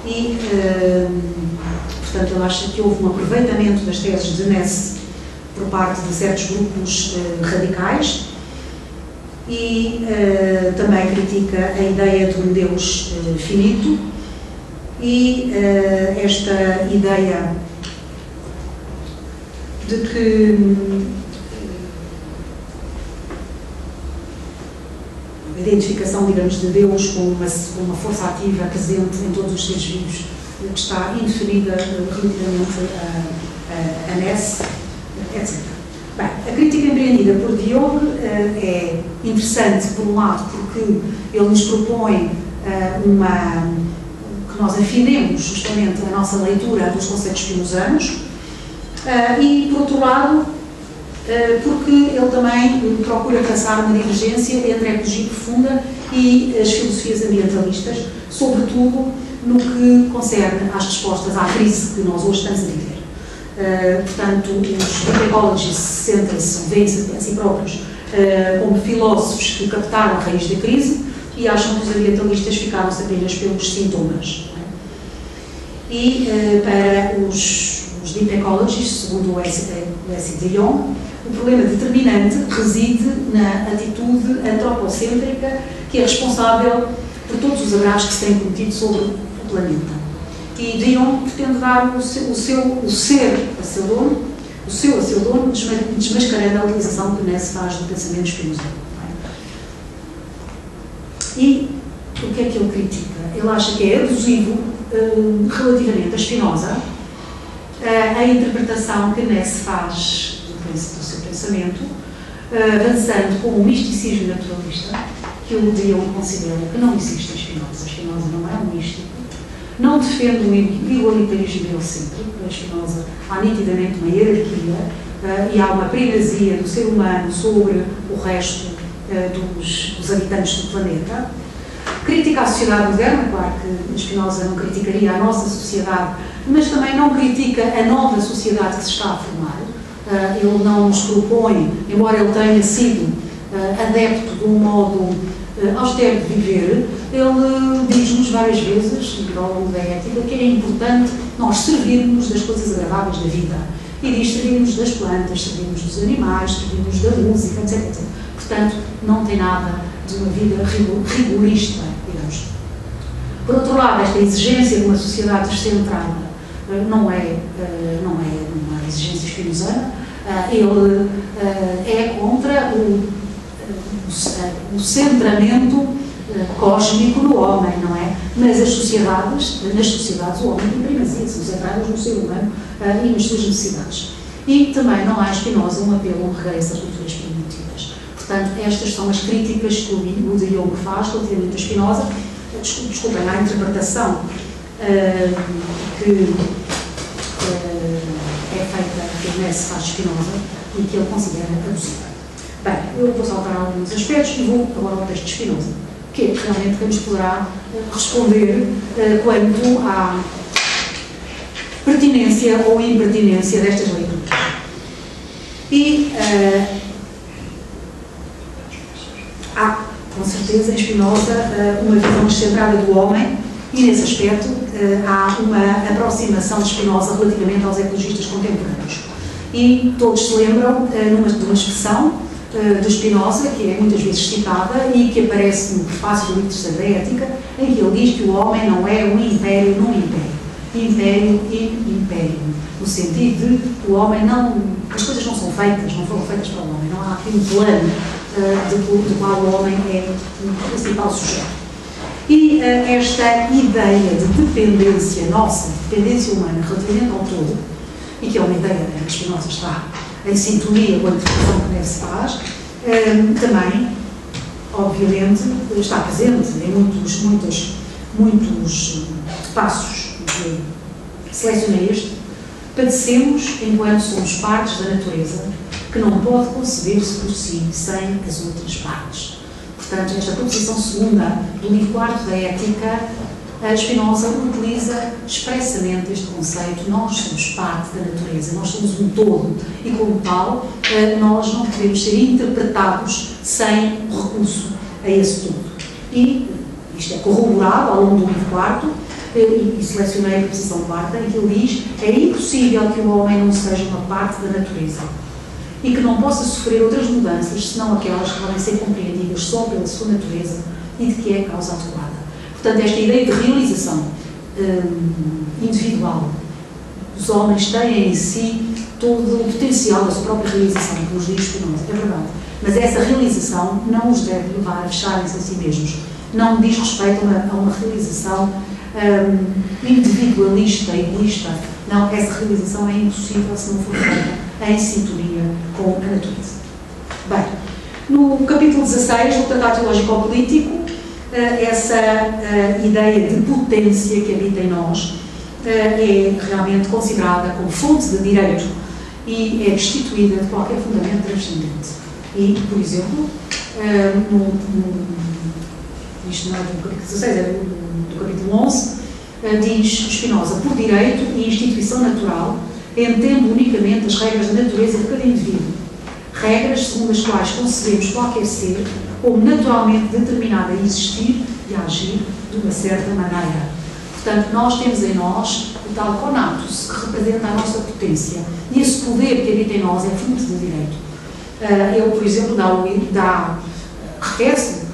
E, portanto, ele acha que houve um aproveitamento das teses de Nesse por parte de certos grupos radicais e também critica a ideia de um Deus finito E esta ideia de que a identificação, digamos, de Deus como uma força ativa presente em todos os seres vivos, que está indefinida relativamente a Ness, etc. Bem, a crítica empreendida por de Jong é interessante, por um lado, porque ele nos propõe que nós afinemos justamente a nossa leitura dos conceitos spinozanos, e, por outro lado, porque ele também procura traçar uma divergência entre a ecologia profunda e as filosofias ambientalistas, sobretudo no que concerne às respostas à crise que nós hoje estamos a viver. Portanto, os ecologistas sentem-se, veem-se a si próprios como filósofos que captaram a raiz da crise e acham que os ambientalistas ficaram-se apenas pelos sintomas. E para os deep ecologists, segundo o S. de Jong, o problema determinante reside na atitude antropocêntrica que é responsável por todos os agravos que se têm cometido sobre o planeta. E de Jong pretende dar o seu a seu dono, desmascarando a utilização que Ness faz do pensamento spinozano. E o que é que ele critica? Ele acha que é abusivo, relativamente a Spinoza, a interpretação que Ness faz do seu pensamento, avançando com o misticismo naturalista, que o de Jong considera que não existe em Spinoza. Spinoza não é um místico, não defende um igualitarismo biocêntrico. Em Spinoza há nitidamente uma hierarquia e há uma primazia do ser humano sobre o resto dos habitantes do planeta. Critica a sociedade moderna, claro que Spinoza não criticaria a nossa sociedade, mas também não critica a nova sociedade que se está a formar. Ele não nos propõe, embora ele tenha sido adepto de um modo austero de viver, ele diz-nos várias vezes, ao longo da ética, que é importante nós servirmos das coisas agradáveis da vida. E diz servirmos das plantas, servirmos dos animais, servirmos da música, etc, etc. Portanto, não tem nada de uma vida rigorista, digamos. Por outro lado, esta exigência de uma sociedade descentrada não é uma exigência spinozana. Ele é contra o centramento cósmico no homem, não é? Mas nas sociedades o homem tem primazia, são centradas no ser humano e nas suas necessidades. E também não há em Spinoza um apelo a um regresso às culturas primitivas. Portanto, estas são as críticas que o de Jong faz relativamente a Spinoza, desculpem, à interpretação que é feita, que Ness faz de Spinoza e que ele considera abusiva. Bem, eu vou saltar alguns aspectos e vou agora ao texto de Spinoza, que é realmente quem nos poderá responder quanto à pertinência ou impertinência destas leituras. E há, com certeza, em Spinoza, uma visão descentrada do homem e, nesse aspecto, há uma aproximação de Spinoza relativamente aos ecologistas contemporâneos. E todos se lembram de uma expressão de Spinoza, que é muitas vezes citada e que aparece no prefácio do livro terceiro da Ética, em que ele diz que o homem não é um império num império. Império e império. No sentido de o homem não... As coisas não são feitas, não foram feitas para o homem. Não há aqui um plano do qual o homem é o principal sujeito. E esta ideia de dependência nossa, dependência humana relativamente ao todo, e que é uma ideia que Spinoza está em sintonia com a interpretação que Ness faz, também, obviamente, está presente em muitos passos. Selecionei este. Padecemos enquanto somos partes da natureza, que não pode conceber-se por si sem as outras partes. Portanto, esta proposição segunda do livro quarto da Ética, Spinoza utiliza expressamente este conceito: nós somos parte da natureza, nós somos um todo e, como tal, nós não podemos ser interpretados sem recurso a esse todo. E isto é corroborado ao longo do livro quarto, e selecionei a proposição quarta, em que ele diz: é impossível que o homem não seja uma parte da natureza e que não possa sofrer outras mudanças senão aquelas que podem ser compreendidas só pela sua natureza e de que é a causa adequada. Portanto, esta ideia de realização individual. Os homens têm em si todo o potencial da sua própria realização, que nos diz Spinoza, é verdade. Mas essa realização não os deve levar a fecharem-se a si mesmos. Não diz respeito a uma realização individualista, egoísta. Não, essa realização é impossível se não for feita em sintonia com a natureza. Bem, no capítulo 16 do Tratado Teológico-Político, essa ideia de potência que habita em nós é realmente considerada como fonte de direito e é destituída de qualquer fundamento transcendente. E, por exemplo, isto não é do capítulo 16, é do capítulo 11, diz Spinoza: por direito e instituição natural, entendo unicamente as regras da natureza de cada indivíduo, regras segundo as quais concebemos qualquer ser como naturalmente determinado a existir e a agir de uma certa maneira. Portanto, nós temos em nós o tal conatus, que representa a nossa potência, e esse poder que habita em nós é fruto de direito. Ele, por exemplo, refere-se,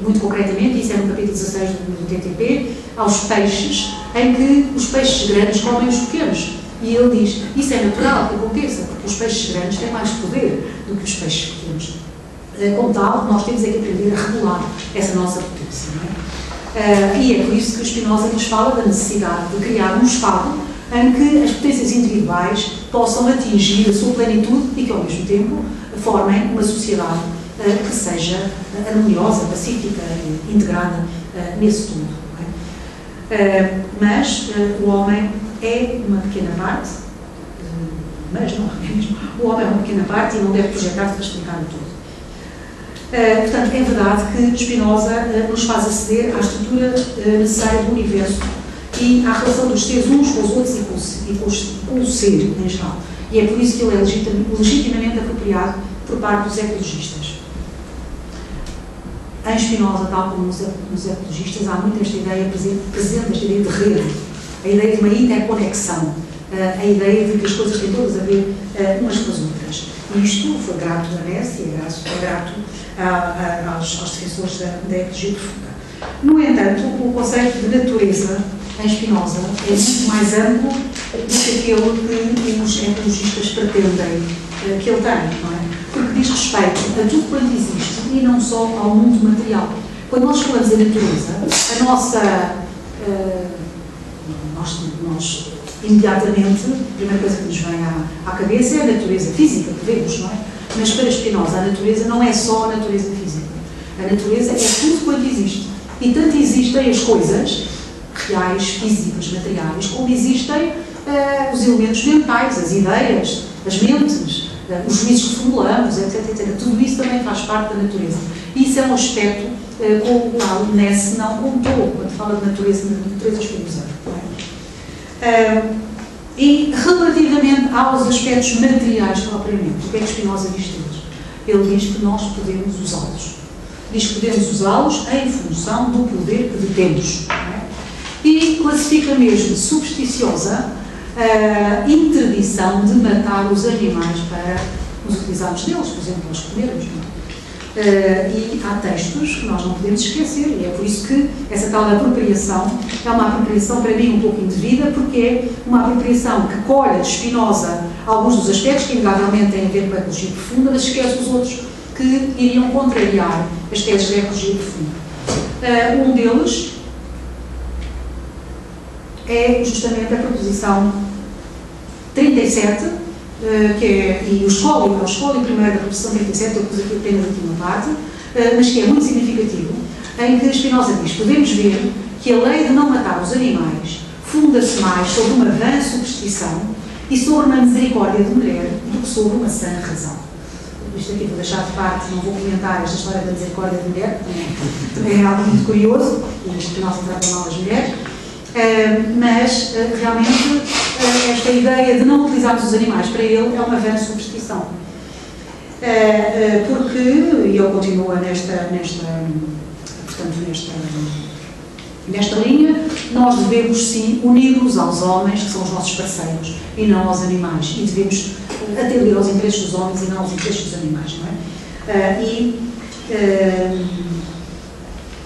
muito concretamente, isso é no capítulo 16 do TTP, aos peixes, em que os peixes grandes comem os pequenos. E ele diz, isso é natural que aconteça, porque os peixes grandes têm mais poder do que os peixes pequenos. Como tal, nós temos é que aprender a regular essa nossa potência, não é? E é por isso que o Spinoza nos fala da necessidade de criar um Estado em que as potências individuais possam atingir a sua plenitude e que, ao mesmo tempo, formem uma sociedade que seja harmoniosa, pacífica e integrada nesse tudo. Mas o homem é uma pequena parte, mas não é mesmo. O homem é uma pequena parte e não deve projetar-se para explicar o todo. Portanto, é verdade que Spinoza nos faz aceder à estrutura necessária do universo e à relação dos seres uns com os outros e com o ser em geral. E é por isso que ele é legitimamente apropriado por parte dos ecologistas. Em Spinoza, tal como nos ecologistas, há muito esta ideia presente, esta ideia de rede, a ideia de uma interconexão, a ideia de que as coisas têm todas a ver umas com as outras. E isto foi grato a Hess e é grato aos defensores da ecologia profunda. No entanto, o conceito de natureza em Spinoza é muito mais amplo do que aquele que os ecologistas pretendem que ele tenha, não é? Porque diz respeito a tudo quanto existe e não só ao mundo material. Quando nós falamos da natureza, a nossa... nós imediatamente, a primeira coisa que nos vem à cabeça é a natureza física que vemos, não é? Mas para Spinoza a natureza não é só a natureza física. A natureza é tudo quanto existe. E tanto existem as coisas reais, físicas, materiais, como existem os elementos mentais, as ideias, as mentes, os juízos que formulamos, etc, etc. Tudo isso também faz parte da natureza. E isso é um aspecto com o qual o Hess não contou quando fala de natureza Spinoza. E relativamente aos aspectos materiais propriamente, o que é que Spinoza diz deles? Ele diz que nós podemos usá-los. Diz que podemos usá-los em função do poder que detemos. E classifica mesmo de supersticiosa a interdição de matar os animais para nos utilizarmos deles, por exemplo, para os comermos. E há textos que nós não podemos esquecer, e é por isso que essa tal apropriação é uma apropriação para mim um pouco indevida, porque é uma apropriação que colhe de Spinoza alguns dos aspectos que inegavelmente têm a ver com a ecologia profunda, mas esquece os outros que iriam contrariar as teses da ecologia profunda. Um deles é justamente a proposição 37, e o escolho primeiro da proposição 37, eu pus aqui apenas uma parte, mas que é muito significativo, em que Spinoza diz: podemos ver que a lei de não matar os animais funda-se mais sobre uma vã superstição e sobre uma misericórdia de mulher do que sobre uma sã razão. Isto aqui vou deixar de parte, não vou comentar esta história da misericórdia de mulher, também é algo muito curioso, e Spinoza trata mal das mulheres. Mas realmente esta ideia de não utilizarmos os animais para ele é uma vã superstição, porque, e ele continua nesta linha, nós devemos sim unir-nos aos homens que são os nossos parceiros e não aos animais, e devemos atender aos interesses dos homens e não aos interesses dos animais, não é?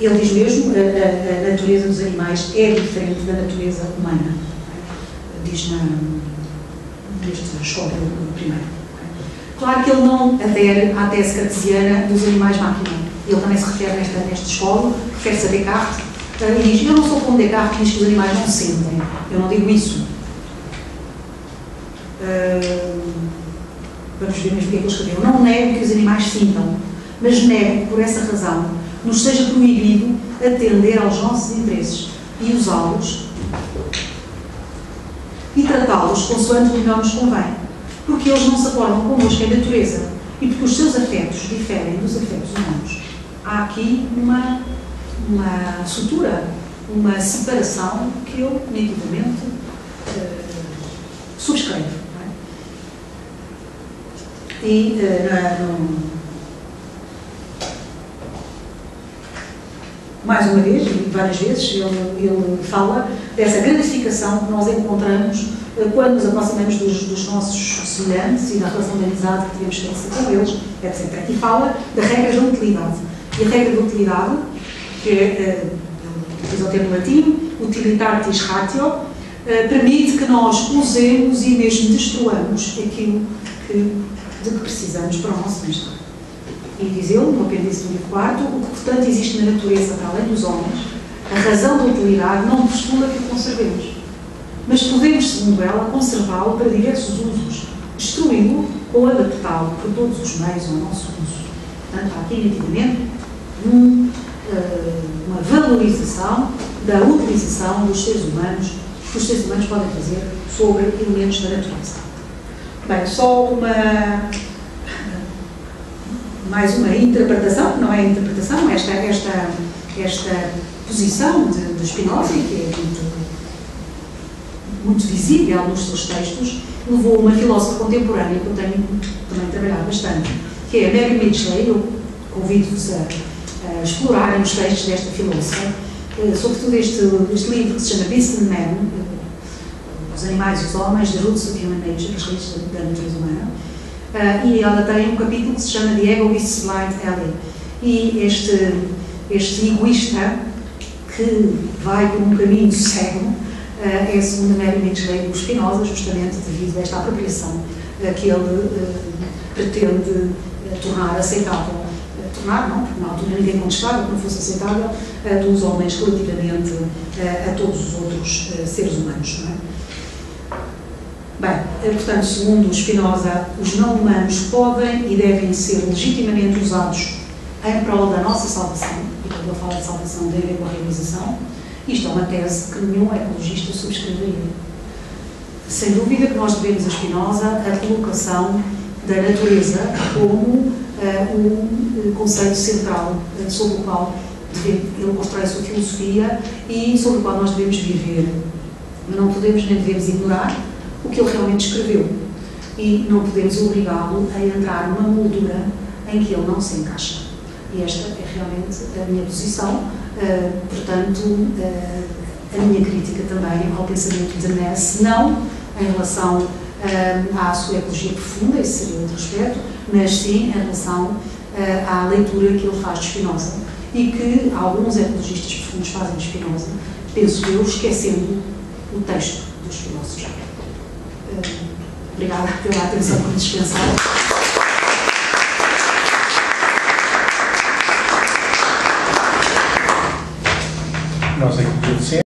Ele diz mesmo a natureza dos animais é diferente da natureza humana. Diz nesta escola primeiro. Claro que ele não adere à tese cartesiana dos animais-máquina. Ele também se refere nesta escola, refere-se a Descartes, e diz, eu não sou como Descartes que diz que os animais não sentem. Eu não digo isso. Vamos ver mesmo o que é que ele escreveu. Não nego que os animais sintam, mas nego, por essa razão, nos seja proibido atender aos nossos interesses e usá-los e tratá-los consoante o melhor nos convém, porque eles não se acordam connosco em natureza e porque os seus afetos diferem dos afetos humanos. Há aqui uma sutura, uma separação que eu nitidamente subscrevo. E mais uma vez, e várias vezes, ele fala dessa gratificação que nós encontramos quando nos aproximamos dos nossos semelhantes e da relação de amizade que devemos ter com eles, etc. E fala de regras da utilidade. E a regra da utilidade, que diz o termo latim, utilitatis ratio, permite que nós usemos e mesmo destruamos aquilo de que precisamos para o nosso bem-estar. E diz ele, no apêndice do livro 4, o que portanto existe na natureza para além dos homens, a razão da utilidade não postula que o conservemos, mas podemos, segundo ela, conservá-lo para diversos usos, destruí-lo ou adaptá-lo por todos os meios ao nosso uso. Portanto, há aqui nitidamente uma valorização da utilização dos seres humanos, que os seres humanos podem fazer sobre elementos da natureza. Bem, só mais uma interpretação, não é interpretação, esta posição de Spinoza, que é muito visível nos seus textos, levou uma filósofa contemporânea que eu tenho também trabalhado bastante, que é a Mary Mitchley. Eu convido-vos a explorarem os textos desta filósofa, sobretudo este livro que se chama Beast and Man, Os Animais e os Homens, The Roots of Human Nature, as raízes da natureza humana. E ela tem um capítulo que se chama The Egoist's Blind Alley. E este egoísta que vai por um caminho cego é, segundo a Mary Mitchley, do Spinoza, justamente devido a esta apropriação que ele pretende tornar aceitável. Tornar, não, porque na altura ninguém contestava que não fosse aceitável dos homens relativamente a todos os outros seres humanos, não é? Bem, portanto, segundo Spinoza, os não-humanos podem e devem ser legitimamente usados em prol da nossa salvação, e quando eu falo de salvação tem a ver com a realização. Isto é uma tese que nenhum ecologista subscreveria. Sem dúvida que nós devemos a Spinoza a colocação da natureza como um conceito central sobre o qual ele constrói a sua filosofia e sobre o qual nós devemos viver. Não podemos nem devemos ignorar o que ele realmente escreveu e não podemos obrigá-lo a entrar numa moldura em que ele não se encaixa. E esta é realmente a minha posição, portanto, a minha crítica também ao pensamento de Nass, não em relação à sua ecologia profunda, esse seria outro aspecto, mas sim em relação à leitura que ele faz de Spinoza e que alguns ecologistas profundos fazem de Spinoza, penso eu, esquecendo o texto dos filósofos. Obrigada pela atenção que me dispensaram. Nós aqui agradecemos.